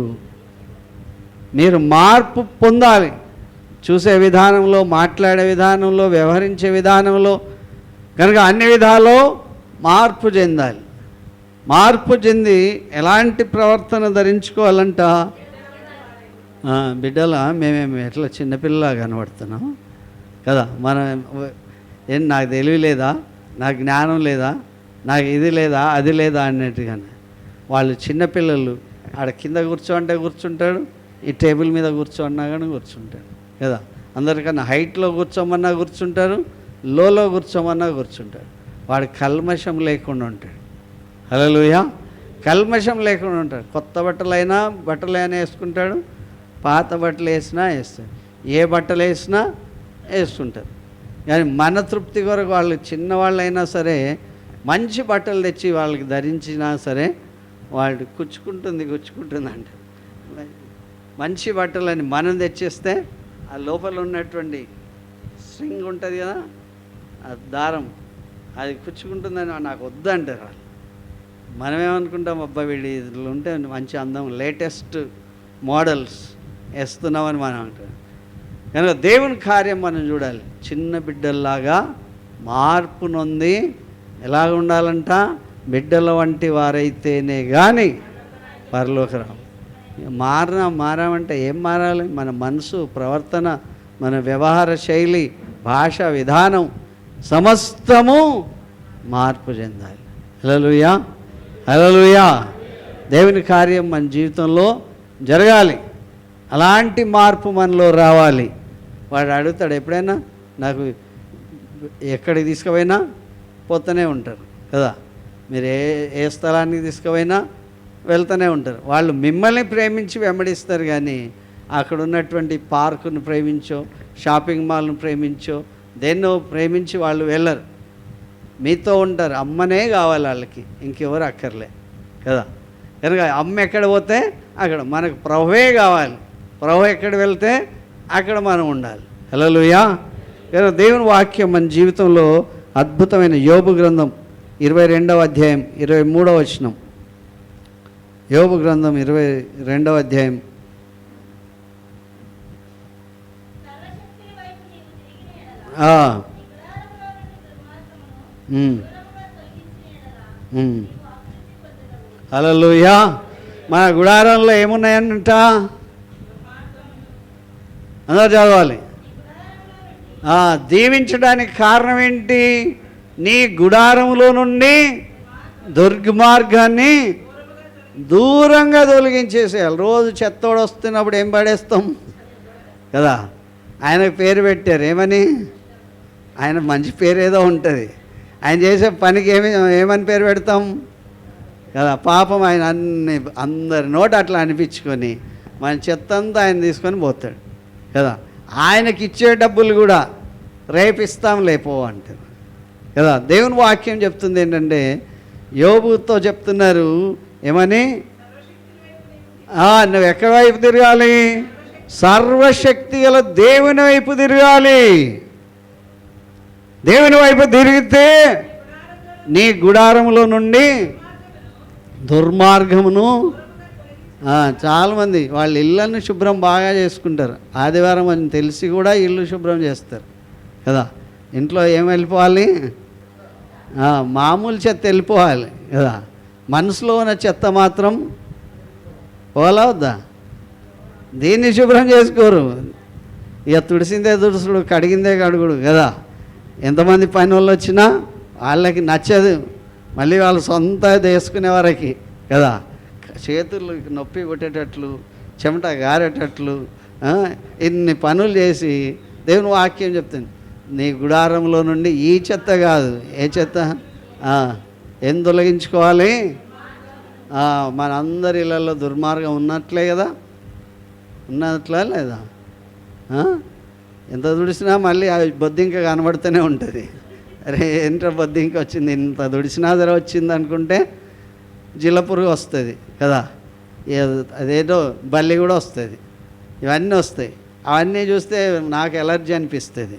మీరు మార్పు పొందాలి. చూసే విధానంలో, మాట్లాడే విధానంలో, వ్యవహరించే విధానంలో కనుక అన్ని విధాలో మార్పు చెందాలి. మార్పు చెంది ఎలాంటి ప్రవర్తన ధరించుకోవాలంట? బిడ్డల మేమేమి ఎట్లా చిన్నపిల్లలా కనబడుతున్నాం కదా? మనం ఏం నాకు తెలివి లేదా, నాకు జ్ఞానం లేదా, నాకు ఇది లేదా, అది లేదా అన్నట్టుగానే వాళ్ళు చిన్నపిల్లలు ఆడ కింద కూర్చోంటే కూర్చుంటాడు, ఈ టేబుల్ మీద కూర్చోన్నా కానీ కూర్చుంటాడు కదా. అందరికన్నా హైట్లో కూర్చోమన్నా కూర్చుంటారు, లోలో కూర్చోమన్నా కూర్చుంటాడు. వాడు కల్మషం లేకుండా ఉంటాడు. హల్లెలూయా. కల్మషం లేకుండా ఉంటాడు. కొత్త బట్టలైనా బట్టలైనా వేసుకుంటాడు, పాత బట్టలు వేసినా వేస్తాడు, ఏ బట్టలు వేసినా వేసుకుంటారు. కానీ మన తృప్తి కొరకు వాళ్ళు చిన్నవాళ్ళైనా సరే మంచి బట్టలు తెచ్చి వాళ్ళకి ధరించినా సరే వాళ్ళు గుచ్చుకుంటుంది అంటారు. మంచి బట్టలని మనం తెచ్చిస్తే ఆ లోపల ఉన్నటువంటి స్ట్రింగ్ ఉంటుంది కదా, ఆ దారం అది కుచ్చుకుంటుందని నాకు వద్దంటారు వాళ్ళు. మనమేమనుకుంటాం, అబ్బా వీళ్ళు ఇదిలో ఉంటే మంచి అందం, లేటెస్ట్ మోడల్స్ వేస్తున్నామని మనం అంటాం. కనుక దేవుని కార్యం మనం చూడాలి. చిన్న బిడ్డల్లాగా మార్పు నొంది ఎలాగ ఉండాలంట? బిడ్డల వంటి వారైతేనే కానీ పరలోకరావు. మారామంటే ఏం మారాలి? మన మనసు, ప్రవర్తన, మన వ్యవహార శైలి, భాష విధానం సమస్తము మార్పు చెందాలి. హల్లెలూయా, హల్లెలూయా. దేవుని కార్యం మన జీవితంలో జరగాలి. అలాంటి మార్పు మనలో రావాలి. వాడు అడుగుతాడు ఎప్పుడైనా, నాకు ఎక్కడికి తీసుకుపోయినా పోతూనే ఉంటారు కదా. మీరు ఏ స్థలానికి తీసుకుపోయినా వెళ్తూనే ఉంటారు. వాళ్ళు మిమ్మల్ని ప్రేమించి వెంబడిస్తారు, కానీ అక్కడ ఉన్నటువంటి పార్కును ప్రేమించో, షాపింగ్ మాల్ను ప్రేమించో, దేన్నో ప్రేమించి వాళ్ళు వెళ్ళరు. మీతో ఉంటారు. అమ్మనే కావాలి వాళ్ళకి, ఇంకెవరు అక్కర్లే కదా. కనుక అమ్మ ఎక్కడ పోతే అక్కడ మనకు ప్రభువే కావాలి. ప్రభు ఎక్కడ వెళ్తే అక్కడ మనం ఉండాలి. హల్లెలూయా. కనుక దేవుని వాక్యం మన జీవితంలో అద్భుతమైన యోబు గ్రంథం 22వ అధ్యాయం 23వ వచనం. యోబు గ్రంథం 22వ అధ్యాయం. హల్లెలూయా. మన గుడారంలో ఏమున్నాయనంట? అందరూ చదవాలి. దీవించడానికి కారణం ఏంటి? నీ గుడారంలో నుండి దుర్గమార్గాన్ని దూరంగా తొలగించేసేయాలి. రోజు చెత్తోడు వస్తున్నప్పుడు ఏం పడేస్తాం కదా. ఆయనకు పేరు పెట్టారు ఏమని? ఆయన మంచి పేరు ఏదో ఉంటుంది. ఆయన చేసే పనికి ఏమని పేరు పెడతాం కదా. పాపం ఆయన అందరి నోట అట్లా అనిపించుకొని మన చెత్త అంతా ఆయన తీసుకొని పోతాడు కదా. ఆయనకి ఇచ్చే డబ్బులు కూడా రేపిస్తాం లేపో అంటారు కదా. దేవుని వాక్యం చెప్తుంది ఏంటంటే, యోబుతో చెప్తున్నారు ఏమని? నువ్వు ఎక్కడి వైపు తిరగాలి? సర్వశక్తి గల దేవుని వైపు తిరగాలి. దేవుని వైపు తిరిగితే నీ గుడారములో నుండి దుర్మార్గమును. చాలామంది వాళ్ళ ఇళ్ళను శుభ్రం బాగా చేసుకుంటారు. ఆదివారం అని తెలిసి కూడా ఇల్లు శుభ్రం చేస్తారు కదా. ఇంట్లో ఏం వెళ్ళిపోవాలి? మామూలు చెత్త వెళ్ళిపోవాలి కదా. మనసులో ఉన్న చెత్త మాత్రం పోలా వద్దా? దీన్ని శుభ్రం చేసుకోరు. ఇక తుడిసిందే తుడుసుడు, కడిగిందే కడుగుడు కదా. ఎంతమంది పని వాళ్ళు వచ్చినా వాళ్ళకి నచ్చదు. మళ్ళీ వాళ్ళు సొంత వేసుకునే వారికి కదా, చేతులు నొప్పి కొట్టేటట్లు, చెమట గారేటట్లు, ఇన్ని పనులు చేసి దేవుని వాక్యం చెప్తుంది, నీ గుడారంలో నుండి ఈ చెత్త కాదు, ఏ చెత్త ఏం తొలగించుకోవాలి? మనందరి ఇళ్ళల్లో దుర్మార్గం ఉన్నట్లే కదా, ఉన్నట్లా లేదా? ఎంత తుడిచినా మళ్ళీ ఆ బొద్దింక కనబడుతూనే ఉంటుంది. అరే ఏంటో బొద్దింక వచ్చింది, ఇంత తుడిచినా సరే వచ్చింది అనుకుంటే జిల్లపురుగు వస్తుంది కదా, అదేదో బల్లి కూడా వస్తుంది, ఇవన్నీ వస్తాయి. అవన్నీ చూస్తే నాకు ఎలర్జీ అనిపిస్తుంది.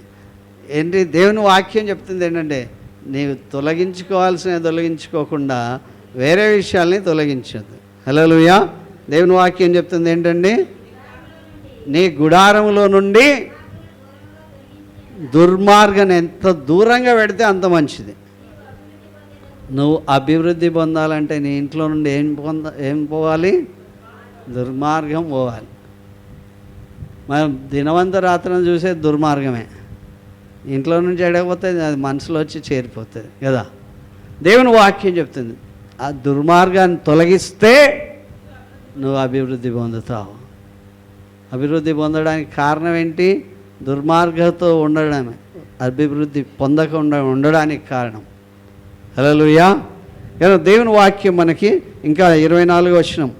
ఏంటి దేవుని వాక్యం చెప్తుంది ఏంటంటే, నీవు తొలగించుకోకుండా వేరే విషయాల్ని తొలగించద్దు. హల్లెలూయా. దేవుని వాక్యం చెప్తుంది ఏంటండి, నీ గుడారములో నుండి దుర్మార్గాన్ని ఎంత దూరంగా పెడితే అంత మంచిది. నువ్వు అభివృద్ధి పొందాలంటే నీ ఇంట్లో నుండి ఏం పోవాలి? దుర్మార్గం పోవాలి. మనం దినవంత రాత్రం చూసే దుర్మార్గమే, ఇంట్లో నుంచి ఎడకపోతే అది మనసులో వచ్చి చేరిపోతుంది కదా. దేవుని వాక్యం చెప్తుంది, ఆ దుర్మార్గాన్ని తొలగిస్తే నువ్వు అభివృద్ధి పొందుతావు. అభివృద్ధి పొందడానికి కారణం ఏంటి? దుర్మార్గంతో ఉండడమే అభివృద్ధి పొందకుండా ఉండడానికి కారణం. హల్లెలూయా. కానీ దేవుని వాక్యం మనకి ఇంకా 24వ వచనం,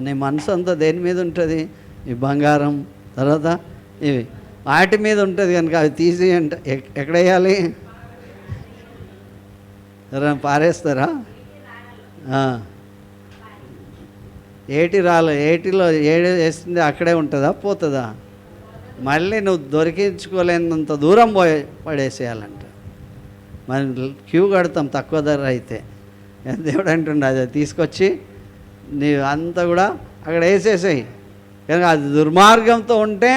నీ మనసు అంతా దేని మీద ఉంటుంది? ఈ బంగారం, తర్వాత ఇవి వాటి మీద ఉంటుంది కనుక అవి తీసి అంటే ఎక్కడ వేయాలి? పారేస్తారా? ఏటి రాళ్ళు, ఏటిలో ఏడు వేస్తుంది అక్కడే ఉంటుందా, పోతుందా? మళ్ళీ నువ్వు దొరికించుకోలేనంత దూరం పడేసేయాలంట. మనం క్యూ కడతాం తక్కువ ధర అయితే. దేవుడు అంటుండే అది తీసుకొచ్చి నీ అంతా కూడా అక్కడ వేసేసాయి. కనుక అది దుర్మార్గంతో ఉంటే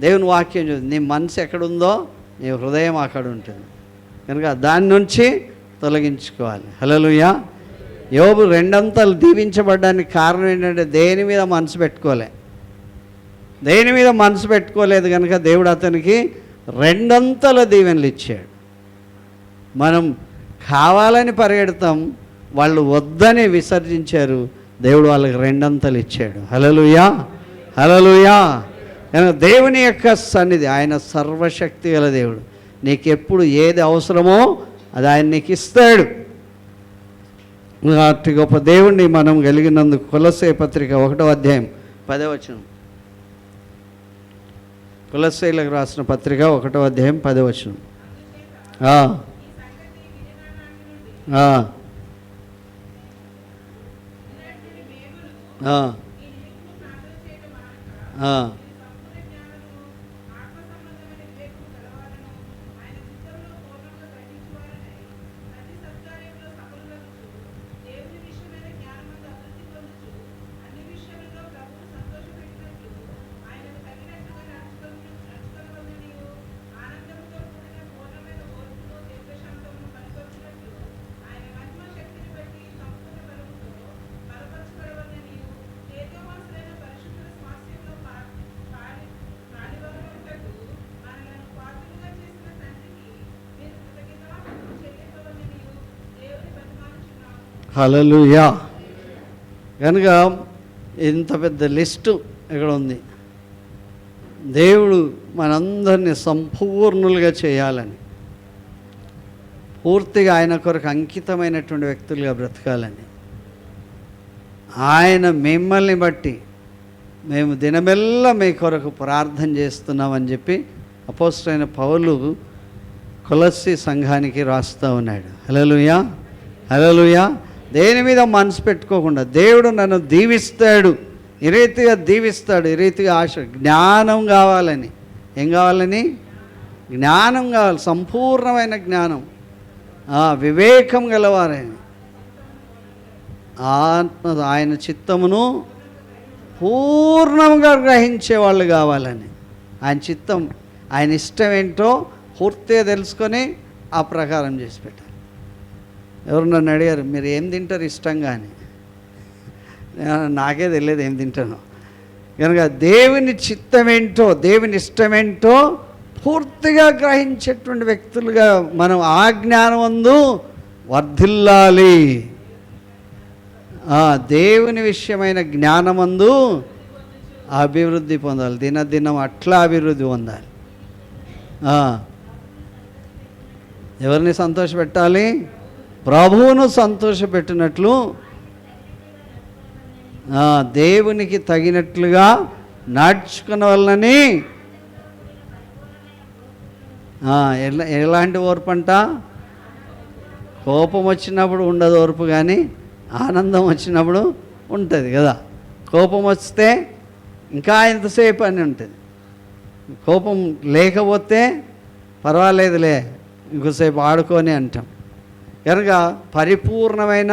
దేవుని వాక్యం చూస్తుంది, నీ మనసు ఎక్కడుందో నీ హృదయం అక్కడ ఉంటుంది. కనుక దాని నుంచి తొలగించుకోవాలి. హల్లెలూయా. యోబు 2 దీవించబడ్డానికి కారణం ఏంటంటే దేని మీద మనసు పెట్టుకోలేదు కనుక దేవుడు అతనికి 2 దీవెనలు ఇచ్చాడు. మనం కావాలని పరిగెడతాం, వాళ్ళు వద్దని విసర్జించారు, దేవుడు వాళ్ళకి 2 ఇచ్చాడు. హల్లెలూయా, హల్లెలూయా. దేవుని యొక్క సన్నిధి, ఆయన సర్వశక్తి గల దేవుడు. నీకెప్పుడు ఏది అవసరమో అది ఆయన నీకు ఇస్తాడు. అట్టి గొప్ప దేవుణ్ణి మనం కలిగినందుకు కొలస్సే పత్రిక 1వ అధ్యాయం 10వ వచనం, కొలస్సీలకు రాసిన పత్రిక 1వ అధ్యాయం 10వ వచనం. హల్లెలూయా. కనుక ఇంత పెద్ద లిస్టు ఇక్కడ ఉంది. దేవుడు మనందరినీ సంపూర్ణులుగా చేయాలని, పూర్తిగా ఆయన కొరకు అంకితమైనటువంటి వ్యక్తులుగా బ్రతకాలని, ఆయన మిమ్మల్ని బట్టి మేము దినమెల్లా మీ కొరకు ప్రార్థన చేస్తున్నామని చెప్పి అపోస్తలుడైన పౌలు కొలస్సీ సంఘానికి రాస్తూ ఉన్నాడు. హల్లెలూయా, హల్లెలూయా. దేని మీద మనసు పెట్టుకోకుండా దేవుడు నన్ను దీవిస్తాడు, ఈ రీతిగా దీవిస్తాడు, ఈ రీతిగా ఆశ, జ్ఞానం కావాలని. ఏం కావాలని? జ్ఞానం కావాలి, సంపూర్ణమైన జ్ఞానం, వివేకం గలవారని, ఆయన చిత్తమును పూర్ణంగా గ్రహించే వాళ్ళు కావాలని. ఆయన చిత్తం, ఆయన ఇష్టం ఏంటో పూర్తిగా తెలుసుకొని ఆ ప్రకారం చేసి పెట్టాలి. ఎవరు నన్ను అడిగారు, మీరు ఏం తింటారు ఇష్టంగా అని. నాకే తెలియదు ఏం తింటానో. కనుక దేవుని చిత్తం ఏంటో, దేవుని ఇష్టమేంటో పూర్తిగా గ్రహించేటువంటి వ్యక్తులుగా మనం ఆ జ్ఞానమందు వర్ధిల్లాలి. దేవుని విషయమైన జ్ఞానమందు అభివృద్ధి పొందాలి. దినదినం అట్లా అభివృద్ధి పొందాలి. ఎవరిని సంతోషపెట్టాలి? ప్రభువును సంతోషపెట్టినట్లు దేవునికి తగినట్లుగా నడుచుకున్న వలనని. ఎలాంటి ఓర్పు అంట? కోపం వచ్చినప్పుడు ఉండదు ఓర్పు, కానీ ఆనందం వచ్చినప్పుడు ఉంటుంది కదా. కోపం వస్తే ఇంకా ఎంతసేపు అని ఉంటుంది. కోపం లేకపోతే పర్వాలేదులే ఇంకోసేపు ఆడుకొని అంటాం. కనుక పరిపూర్ణమైన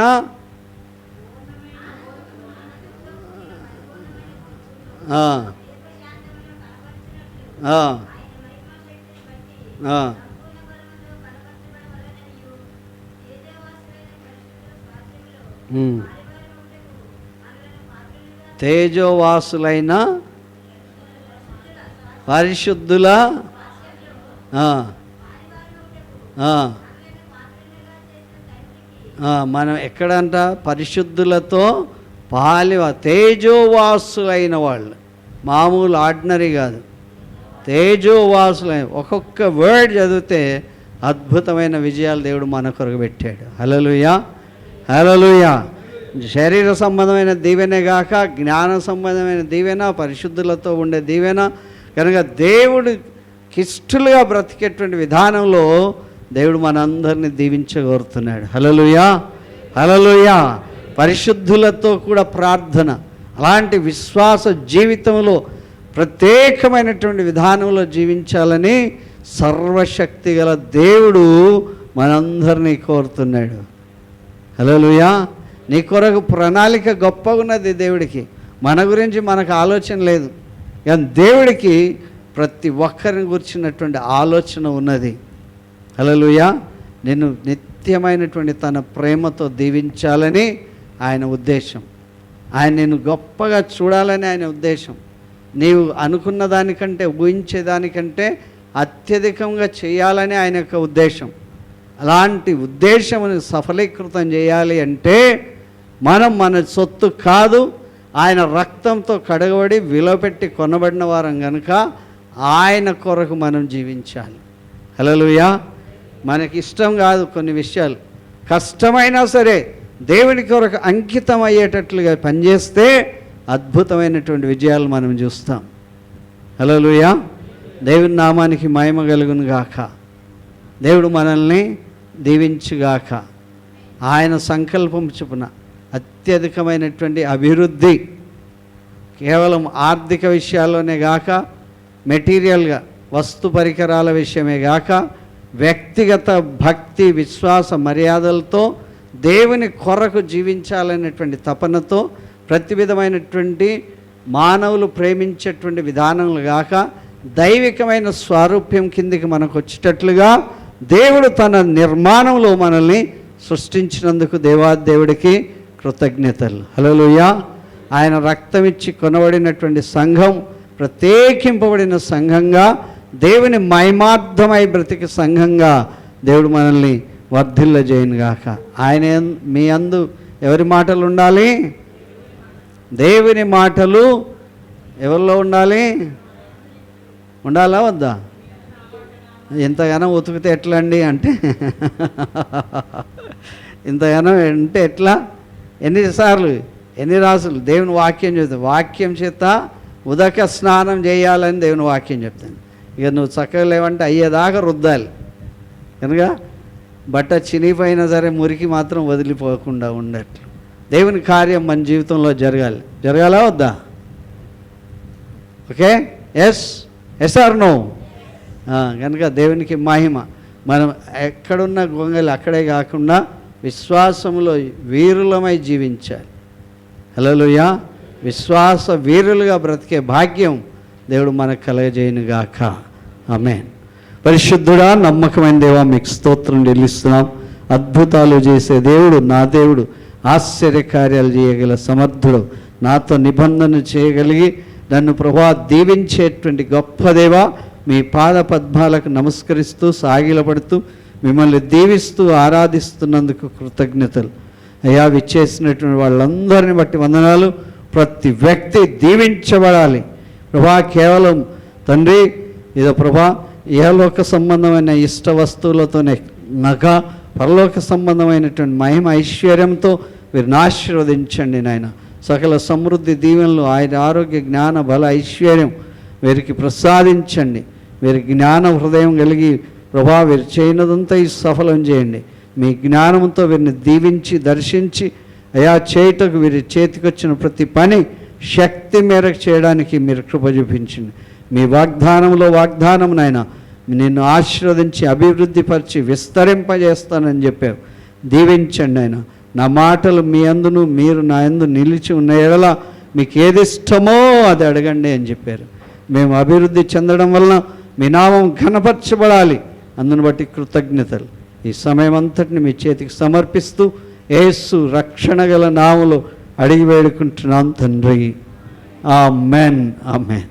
తేజోవాసులైన పరిశుద్ధుల మనం ఎక్కడంట? పరిశుద్ధులతో తేజోవాసులైన వాళ్ళు, మామూలు ఆర్డినరీ కాదు, తేజోవాసులైన. ఒక్కొక్క వర్డ్ చదివితే అద్భుతమైన విజయాలు దేవుడు మన కొరకు పెట్టాడు. హల్లెలూయా, హల్లెలూయా. శరీర సంబంధమైన దీవెనే గాక జ్ఞాన సంబంధమైన దీవెన, పరిశుద్ధులతో ఉండే దీవెన. కనుక దేవుడికి ఇష్టలుగా బ్రతికేటువంటి విధానంలో దేవుడు మనందరినీ దీవించగోరుతున్నాడు. హల్లెలూయా, హల్లెలూయా. పరిశుద్ధులతో కూడా ప్రార్థన, అలాంటి విశ్వాస జీవితంలో ప్రత్యేకమైనటువంటి విధానంలో జీవించాలని సర్వశక్తి గల దేవుడు మనందరినీ కోరుతున్నాడు. హల్లెలూయా. నీ కొరకు ప్రణాళిక గొప్పగా ఉన్నది దేవుడికి. మన గురించి మనకు ఆలోచన లేదు, కానీ దేవుడికి ప్రతి ఒక్కరిని గురించినటువంటి ఆలోచన ఉన్నది. హల్లెలూయా. నిన్ను నిత్యమైనటువంటి తన ప్రేమతో దీవించాలని ఆయన ఉద్దేశం. ఆయన నిన్ను గొప్పగా చూడాలని ఆయన ఉద్దేశం. నీవు అనుకున్న దానికంటే, ఊహించేదానికంటే అత్యధికంగా చేయాలని ఆయన యొక్క ఉద్దేశం. అలాంటి ఉద్దేశమును సఫలీకృతం చేయాలి అంటే మనం మన సొత్తు కాదు, ఆయన రక్తంతో కడగబడి విలువపెట్టి కొనబడిన వారం కనుక ఆయన కొరకు మనం జీవించాలి. హల్లెలూయా. మనకి ఇష్టం కాదు కొన్ని విషయాలు, కష్టమైనా సరే దేవుని కొరకు అంకితం అయ్యేటట్లుగా పనిచేస్తే అద్భుతమైనటువంటి విజయాలు మనం చూస్తాం. హల్లెలూయా. దేవుని నామానికి మహిమ కలుగును గాక. దేవుడు మనల్ని దీవించుగాక. ఆయన సంకల్పం చొప్పున అత్యధికమైనటువంటి అభివృద్ధి కేవలం ఆర్థిక విషయాల్లోనే గాక, మెటీరియల్గా వస్తు పరికరాల విషయమే గాక, వ్యక్తిగత భక్తి విశ్వాస మర్యాదలతో దేవుని కొరకు జీవించాలనేటువంటి తపనతో ప్రతి విధమైనటువంటి మానవులు ప్రేమించేటువంటి విధానములు గాక దైవికమైన స్వారూప్యం కిందికి మనకు వచ్చేటట్లుగా దేవుడు తన నిర్మాణంలో మనల్ని సృష్టించినందుకు దేవాదేవుడికి కృతజ్ఞతలు. హల్లెలూయా. ఆయన రక్తమిచ్చి కొనబడినటువంటి సంఘం ప్రత్యేకింపబడిన సంఘంగా, దేవుని మహిమార్థమై బ్రతికి సంఘంగా దేవుడు మనల్ని వర్ధిల్లజేయునుగాక. ఆయన మీ అందు ఎవరి మాటలు ఉండాలి? దేవుని మాటలు ఎవరిలో ఉండాలి? ఉండాలా వద్దా? ఇంతగానో ఉతికితే ఎట్లా అండి అంటే ఇంతగానో అంటే ఎట్లా? ఎన్నిసార్లు ఎన్ని రాసులు దేవుని వాక్యం చెప్తాను. వాక్యం చేత ఉదక స్నానం చేయాలని దేవుని వాక్యం చెప్తాను. ఇక నువ్వు చక్కగా లేవంటే అయ్యేదాకా రుద్దాలి. కనుక బట్ట చినిపోయినా సరే మురికి మాత్రం వదిలిపోకుండా ఉండట్లు దేవుని కార్యం మన జీవితంలో జరగాలి. జరగాలా వద్దా? Okay, yes or no? కనుక దేవునికి మహిమ. మనం ఎక్కడున్న గొంగలి అక్కడే కాకుండా విశ్వాసంలో వీరులమై జీవించాలి. హల్లెలూయా. విశ్వాస వీరులుగా బ్రతికే భాగ్యం దేవుడు మనకు కలగజేయునుగాక. ఆమేన్. పరిశుద్ధుడా, నమ్మకమైన దేవా, మీకు స్తోత్రం చెల్లిస్తున్నాం. అద్భుతాలు చేసే దేవుడు, నా దేవుడు, ఆశ్చర్యకార్యాలు చేయగల సమర్థుడు, నాతో నిబంధన చేయగలిగి నన్ను ప్రభువా దీవించేటువంటి గొప్ప దేవా, మీ పాద పద్మాలకు నమస్కరిస్తూ సాగిలపడుతూ మిమ్మల్ని దీవిస్తూ ఆరాధిస్తున్నందుకు కృతజ్ఞతలు. అయ్యా, విచ్చేసినటువంటి వాళ్ళందరిని బట్టి వందనాలు. ప్రతి వ్యక్తి దీవించబడాలి ప్రభా. కేవలం తండ్రి ఇదో ప్రభా ఇహలోక సంబంధమైన ఇష్ట వస్తువులతోనే నగ పరలోక సంబంధమైనటువంటి మహిమ ఐశ్వర్యంతో వీరిని ఆశీర్వదించండి నాయన. సకల సమృద్ధి దీవెనలు, ఆయన ఆరోగ్య జ్ఞాన బల ఐశ్వర్యం వీరికి ప్రసాదించండి. వీరి జ్ఞాన హృదయం కలిగి ప్రభా వీరు చేయనదంతా ఈ సఫలం చేయండి. మీ జ్ఞానంతో వీరిని దీవించి దర్శించి అయా చేయుటకు వీరి చేతికొచ్చిన ప్రతి పని శక్తి మేరకు చేయడానికి మీరు కృప చూపించండి. మీ వాగ్దానంలో వాగ్దానం నాయన, నిన్ను ఆశీర్వదించి అభివృద్ధిపరిచి విస్తరింపజేస్తానని చెప్పావు. దీవించండి ఆయన. నా మాటలు మీ అందును మీరు నా యందు నిలిచి ఉన్న ఎడల మీకు ఏది ఇష్టమో అది అడగండి అని చెప్పారు. మేము అభివృద్ధి చెందడం వలన మీ నామం ఘనపరచబడాలి. అందును బట్టి కృతజ్ఞతలు. ఈ సమయం అంతటిని మీ చేతికి సమర్పిస్తూ యేసు రక్షణ గల నామములో అడిగి వేడుకుంటున్నాం తండ్రి. ఆమేన్, ఆమేన్.